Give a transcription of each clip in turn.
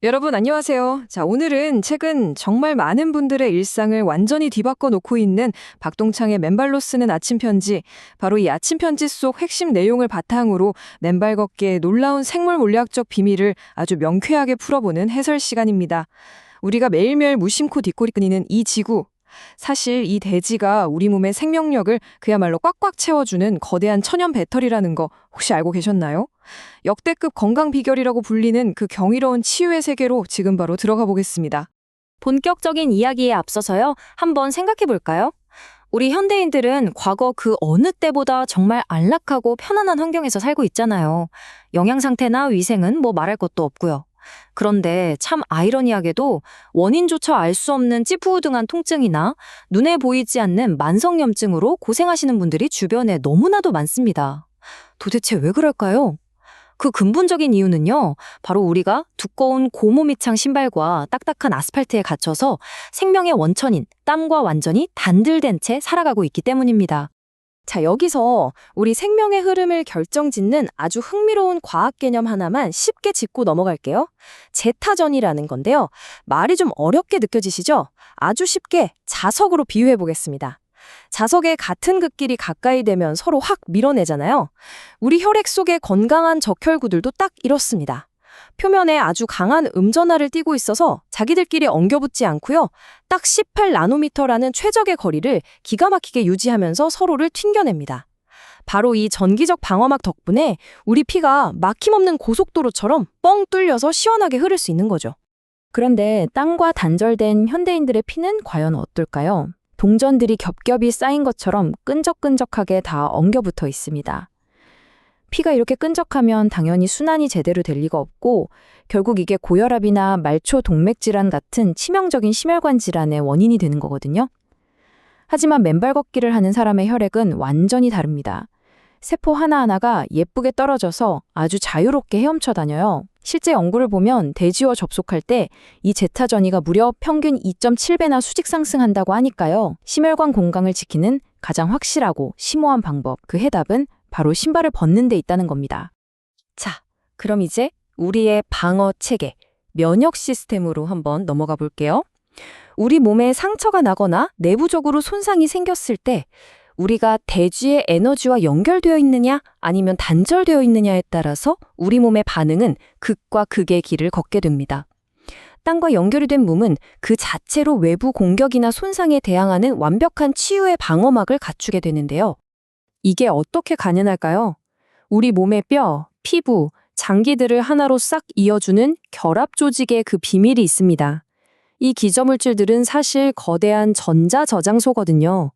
여러분 안녕하세요. 자, 오늘은 최근 정말 많은 분들의 일상을 완전히 뒤바꿔 놓고 있는 박동창의 맨발로 쓰는 아침 편지, 바로 이 아침 편지 속 핵심 내용을 바탕으로 맨발 걷기의 놀라운 생물 물리학적 비밀을 아주 명쾌하게 풀어보는 해설 시간입니다. 우리가 매일매일 무심코 뒷골이 끊이는 이 지구, 사실 이 대지가 우리 몸의 생명력을 그야말로 꽉꽉 채워주는 거대한 천연 배터리라는 거 혹시 알고 계셨나요? 역대급 건강 비결이라고 불리는 그 경이로운 치유의 세계로 지금 바로 들어가 보겠습니다. 본격적인 이야기에 앞서서요, 한번 생각해 볼까요? 우리 현대인들은 과거 그 어느 때보다 정말 안락하고 편안한 환경에서 살고 있잖아요. 영양 상태나 위생은 뭐 말할 것도 없고요. 그런데 참 아이러니하게도 원인조차 알 수 없는 찌푸우등한 통증이나 눈에 보이지 않는 만성염증으로 고생하시는 분들이 주변에 너무나도 많습니다. 도대체 왜 그럴까요? 그 근본적인 이유는요, 바로 우리가 두꺼운 고무밑창 신발과 딱딱한 아스팔트에 갇혀서 생명의 원천인 땀과 완전히 단들된 채 살아가고 있기 때문입니다. 자, 여기서 우리 생명의 흐름을 결정짓는 아주 흥미로운 과학 개념 하나만 쉽게 짚고 넘어갈게요. 제타전이라는 건데요. 말이 좀 어렵게 느껴지시죠? 아주 쉽게 자석으로 비유해 보겠습니다. 자석의 같은 극끼리 가까이 되면 서로 확 밀어내잖아요. 우리 혈액 속의 건강한 적혈구들도 딱 이렇습니다. 표면에 아주 강한 음전하를 띠고 있어서 자기들끼리 엉겨붙지 않고요. 딱 18나노미터라는 최적의 거리를 기가 막히게 유지하면서 서로를 튕겨냅니다. 바로 이 전기적 방어막 덕분에 우리 피가 막힘없는 고속도로처럼 뻥 뚫려서 시원하게 흐를 수 있는 거죠. 그런데 땀과 단절된 현대인들의 피는 과연 어떨까요? 동전들이 겹겹이 쌓인 것처럼 끈적끈적하게 다 엉겨붙어 있습니다. 피가 이렇게 끈적하면 당연히 순환이 제대로 될 리가 없고 결국 이게 고혈압이나 말초 동맥 질환 같은 치명적인 심혈관 질환의 원인이 되는 거거든요. 하지만 맨발 걷기를 하는 사람의 혈액은 완전히 다릅니다. 세포 하나하나가 예쁘게 떨어져서 아주 자유롭게 헤엄쳐 다녀요. 실제 연구를 보면 대지와 접속할 때 이 제타전이가 무려 평균 2.7배나 수직 상승한다고 하니까요. 심혈관 건강을 지키는 가장 확실하고 심오한 방법, 그 해답은 바로 신발을 벗는 데 있다는 겁니다. 자, 그럼 이제 우리의 방어 체계, 면역 시스템으로 한번 넘어가 볼게요. 우리 몸에 상처가 나거나 내부적으로 손상이 생겼을 때 우리가 대지의 에너지와 연결되어 있느냐 아니면 단절되어 있느냐에 따라서 우리 몸의 반응은 극과 극의 길을 걷게 됩니다. 땅과 연결이 된 몸은 그 자체로 외부 공격이나 손상에 대항하는 완벽한 치유의 방어막을 갖추게 되는데요. 이게 어떻게 가능할까요? 우리 몸의 뼈, 피부, 장기들을 하나로 싹 이어주는 결합 조직의 그 비밀이 있습니다. 이 기저물질들은 사실 거대한 전자 저장소거든요.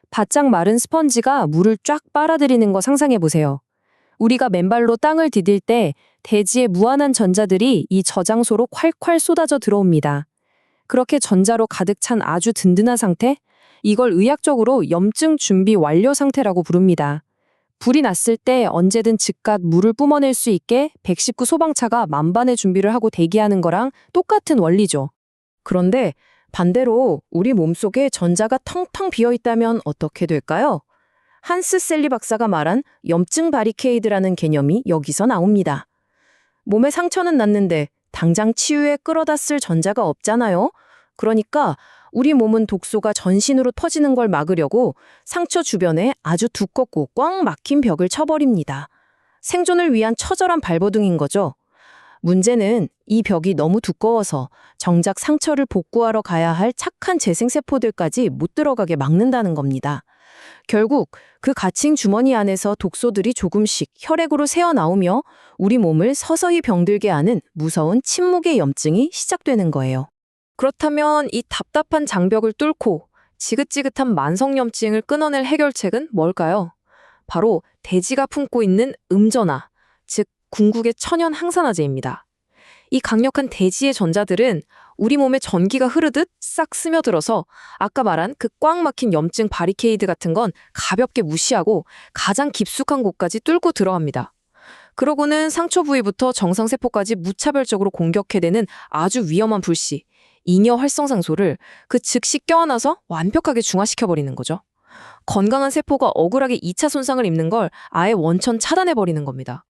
바짝 마른 스펀지가 물을 쫙 빨아들이는 거 상상해 보세요. 우리가 맨발로 땅을 디딜 때 대지의 무한한 전자들이 이 저장소로 콸콸 쏟아져 들어옵니다. 그렇게 전자로 가득 찬 아주 든든한 상태? 이걸 의학적으로 염증 준비 완료 상태라고 부릅니다. 불이 났을 때 언제든 즉각 물을 뿜어낼 수 있게 119 소방차가 만반의 준비를 하고 대기하는 거랑 똑같은 원리죠. 그런데 반대로 우리 몸속에 전자가 텅텅 비어 있다면 어떻게 될까요? 한스 셀리 박사가 말한 염증 바리케이드라는 개념이 여기서 나옵니다. 몸에 상처는 났는데 당장 치유에 끌어다 쓸 전자가 없잖아요. 그러니까 우리 몸은 독소가 전신으로 퍼지는 걸 막으려고 상처 주변에 아주 두껍고 꽉 막힌 벽을 쳐버립니다. 생존을 위한 처절한 발버둥인 거죠. 문제는 이 벽이 너무 두꺼워서 정작 상처를 복구하러 가야 할 착한 재생세포들까지 못 들어가게 막는다는 겁니다. 결국 그 갇힌 주머니 안에서 독소들이 조금씩 혈액으로 새어나오며 우리 몸을 서서히 병들게 하는 무서운 침묵의 염증이 시작되는 거예요. 그렇다면 이 답답한 장벽을 뚫고 지긋지긋한 만성염증을 끊어낼 해결책은 뭘까요? 바로 대지가 품고 있는 음전화, 즉 궁극의 천연 항산화제입니다. 이 강력한 대지의 전자들은 우리 몸에 전기가 흐르듯 싹 스며들어서 아까 말한 그 꽉 막힌 염증 바리케이드 같은 건 가볍게 무시하고 가장 깊숙한 곳까지 뚫고 들어갑니다. 그러고는 상처 부위부터 정상세포까지 무차별적으로 공격해대는 아주 위험한 불씨, 잉여 활성산소를 그 즉시 껴안아서 완벽하게 중화시켜버리는 거죠. 건강한 세포가 억울하게 2차 손상을 입는 걸 아예 원천 차단해버리는 겁니다.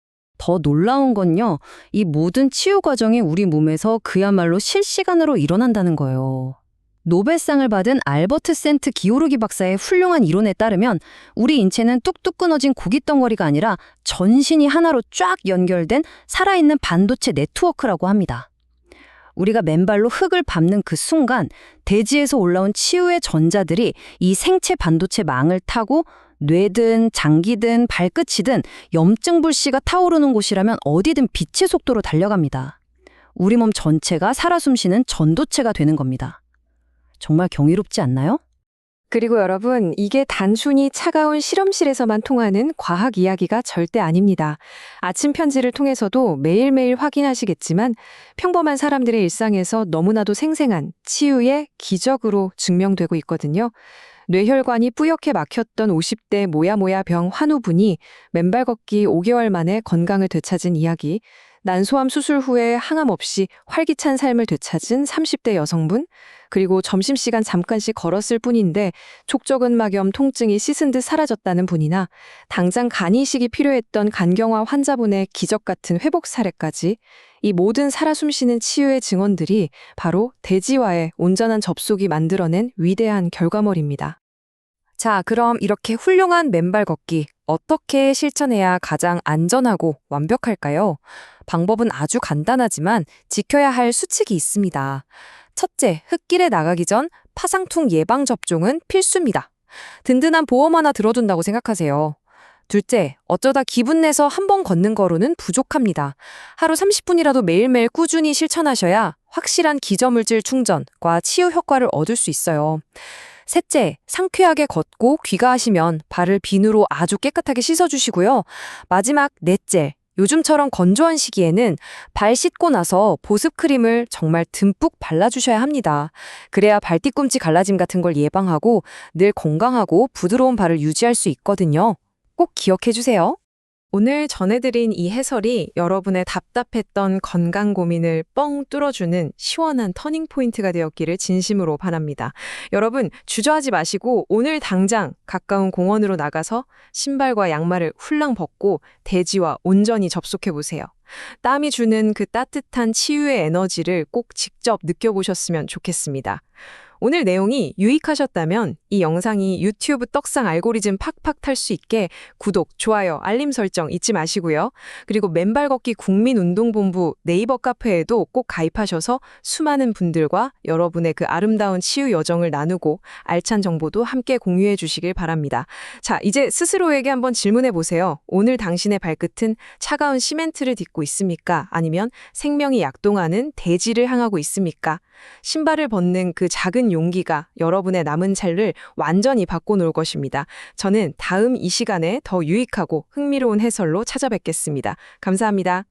더 놀라운 건요, 이 모든 치유 과정이 우리 몸에서 그야말로 실시간으로 일어난다는 거예요. 노벨상을 받은 알버트 센트 기오르기 박사의 훌륭한 이론에 따르면 우리 인체는 뚝뚝 끊어진 고깃덩어리가 아니라 전신이 하나로 쫙 연결된 살아있는 반도체 네트워크라고 합니다. 우리가 맨발로 흙을 밟는 그 순간 대지에서 올라온 치유의 전자들이 이 생체 반도체 망을 타고 뇌든 장기든 발끝이든 염증 불씨가 타오르는 곳이라면 어디든 빛의 속도로 달려갑니다. 우리 몸 전체가 살아 숨쉬는 전도체가 되는 겁니다. 정말 경이롭지 않나요? 그리고 여러분, 이게 단순히 차가운 실험실에서만 통하는 과학 이야기가 절대 아닙니다. 아침 편지를 통해서도 매일매일 확인하시겠지만 평범한 사람들의 일상에서 너무나도 생생한 치유의 기적으로 증명되고 있거든요. 뇌혈관이 뿌옇게 막혔던 50대 모야모야 병 환우분이 맨발 걷기 5개월 만에 건강을 되찾은 이야기, 난소암 수술 후에 항암 없이 활기찬 삶을 되찾은 30대 여성분, 그리고 점심시간 잠깐씩 걸었을 뿐인데 족저근막염 통증이 씻은 듯 사라졌다는 분이나 당장 간이식이 필요했던 간경화 환자분의 기적 같은 회복 사례까지, 이 모든 살아 숨쉬는 치유의 증언들이 바로 대지와의 온전한 접속이 만들어낸 위대한 결과물입니다. 자, 그럼 이렇게 훌륭한 맨발 걷기 어떻게 실천해야 가장 안전하고 완벽할까요? 방법은 아주 간단하지만 지켜야 할 수칙이 있습니다. 첫째, 흙길에 나가기 전 파상풍 예방 접종은 필수입니다. 든든한 보험 하나 들어둔다고 생각하세요. 둘째, 어쩌다 기분 내서 한 번 걷는 거로는 부족합니다. 하루 30분이라도 매일매일 꾸준히 실천하셔야 확실한 기저물질 충전과 치유 효과를 얻을 수 있어요. 셋째, 상쾌하게 걷고 귀가하시면 발을 비누로 아주 깨끗하게 씻어주시고요. 마지막 넷째, 요즘처럼 건조한 시기에는 발 씻고 나서 보습크림을 정말 듬뿍 발라주셔야 합니다. 그래야 발뒤꿈치 갈라짐 같은 걸 예방하고 늘 건강하고 부드러운 발을 유지할 수 있거든요. 꼭 기억해 주세요. 오늘 전해드린 이 해설이 여러분의 답답했던 건강 고민을 뻥 뚫어주는 시원한 터닝포인트가 되었기를 진심으로 바랍니다. 여러분, 주저하지 마시고 오늘 당장 가까운 공원으로 나가서 신발과 양말을 훌랑 벗고 대지와 온전히 접속해보세요. 땀이 주는 그 따뜻한 치유의 에너지를 꼭 직접 느껴보셨으면 좋겠습니다. 오늘 내용이 유익하셨다면 이 영상이 유튜브 떡상 알고리즘 팍팍 탈 수 있게 구독, 좋아요, 알림 설정 잊지 마시고요. 그리고 맨발 걷기 국민운동본부 네이버 카페에도 꼭 가입하셔서 수많은 분들과 여러분의 그 아름다운 치유 여정을 나누고 알찬 정보도 함께 공유해 주시길 바랍니다. 자, 이제 스스로에게 한번 질문해 보세요. 오늘 당신의 발끝은 차가운 시멘트를 딛고 있습니까? 아니면 생명이 약동하는 대지를 향하고 있습니까? 신발을 벗는 그 작은 용기가 여러분의 남은 삶을 완전히 바꿔놓을 것입니다. 저는 다음 이 시간에 더 유익하고 흥미로운 해설로 찾아뵙겠습니다. 감사합니다.